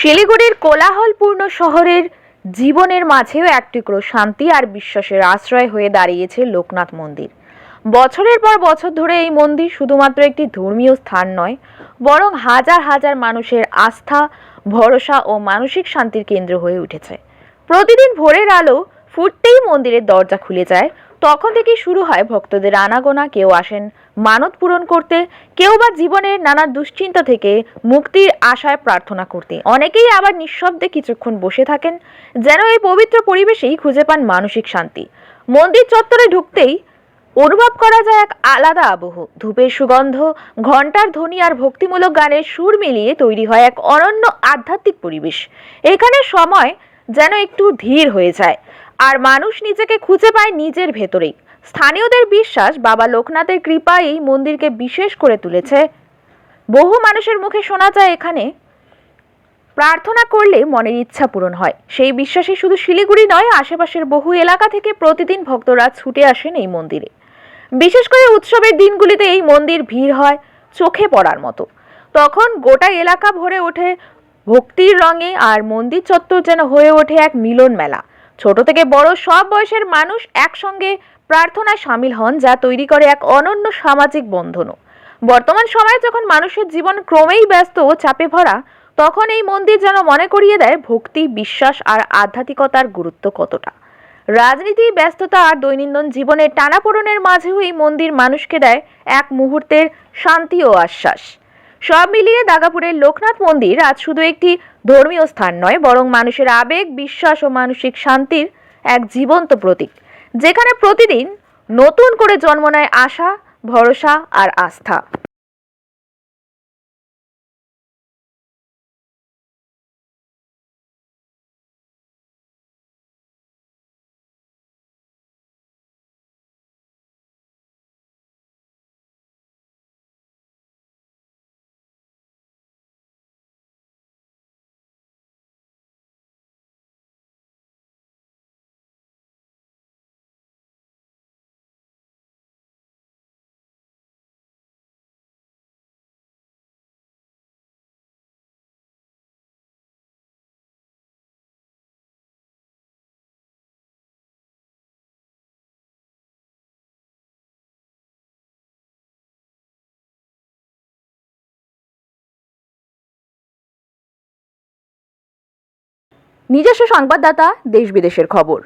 শিলিগুড়ির কোলাহলপূর্ণ শহরের জীবনের মাঝেও এক টুকরো শান্তি আর বিশ্বাসের আশ্রয় হয়ে দাঁড়িয়েছে লোকনাথ মন্দির। বছরের পর বছর ধরে এই মন্দির শুধুমাত্র একটি ধর্মীয় স্থান নয়, বরং হাজার হাজার মানুষের আস্থা, ভরসা ও মানসিক শান্তির কেন্দ্র হয়ে উঠেছে। প্রতিদিন ভোরের আলো ফুটতেই মন্দিরের দরজা খুলে যায়। তখন থেকেই শুরু হয় ভক্তদের আনাগোনা। কেউ আসেন মানত পূরণ করতে, কেউ বা জীবনের নানা দুশ্চিন্তা থেকে মুক্তির আশায় প্রার্থনা করতে। অনেকেই আবার নিঃশব্দে কিছুক্ষণ বসে থাকেন, যেন এই পবিত্র পরিবেশেই খুঁজে পান মানসিক শান্তি। মন্দির চত্বরে ঢুকতেই অনুভব করা যায় এক আলাদা আবহ। ধূপের সুগন্ধ, ঘণ্টার ধ্বনি আর ভক্তিমূলক গানের সুর মিলিয়ে তৈরি হয় এক অনন্য আধ্যাত্মিক পরিবেশ। এখানে সময় যেন একটু ধীর হয়ে যায়, আর মানুষ নিজেকে খুঁজে পায় নিজের ভেতরেই। স্থানীয়দের বিশ্বাস, বাবা লোকনাথের কৃপা এই মন্দিরকে বিশেষ করে তুলেছে। বহু মানুষের মুখে শোনা যায় এখানে প্রার্থনা করলে মনের ইচ্ছা পূরণ হয়। সেই বিশ্বাসে শুধু শিলিগুড়ি নয়, আশেপাশের বহু এলাকা থেকে প্রতিদিন ভক্তরা ছুটে আসেন এই মন্দিরে। বিশেষ করে উৎসবের দিনগুলিতে এই মন্দির ভিড় হয় চোখে পড়ার মতো। তখন গোটা এলাকা ভরে ওঠে ভক্তির রঙে, আর মন্দির চত্বর যেন হয়ে ওঠে এক মিলন মেলা। ছোট থেকে বড় সব বয়সের মানুষ একসঙ্গে প্রার্থনায় সামিল হন, যা তৈরি করে এক অনন্য সামাজিক বন্ধনও। বর্তমান সময়ে যখন মানুষের জীবন ক্রমেই ব্যস্ত ও চাপে ভরা, তখন এই মন্দির যেন মনে করিয়ে দেয় ভক্তি, বিশ্বাস আর আধ্যাত্মিকতার গুরুত্ব কতটা। রাজনীতি, ব্যস্ততা আর দৈনন্দিন জীবনের টানাপোড়েনের মাঝেও এই মন্দির মানুষকে দেয় এক মুহূর্তের শান্তি ও আশ্বাস। সব মিলিয়ে দাগাপুরের লোকনাথ মন্দির আজ শুধু একটি ধর্মীয় স্থান নয়, বরং মানুষের আবেগ, বিশ্বাস ও মানসিক শান্তির এক জীবন্ত প্রতীক, যেখানে প্রতিদিন নতুন করে জন্ম নেয় আশা, ভরসা আর আস্থা। নিজস্ব সংবাদদাতা, দেশ বিদেশের খবর।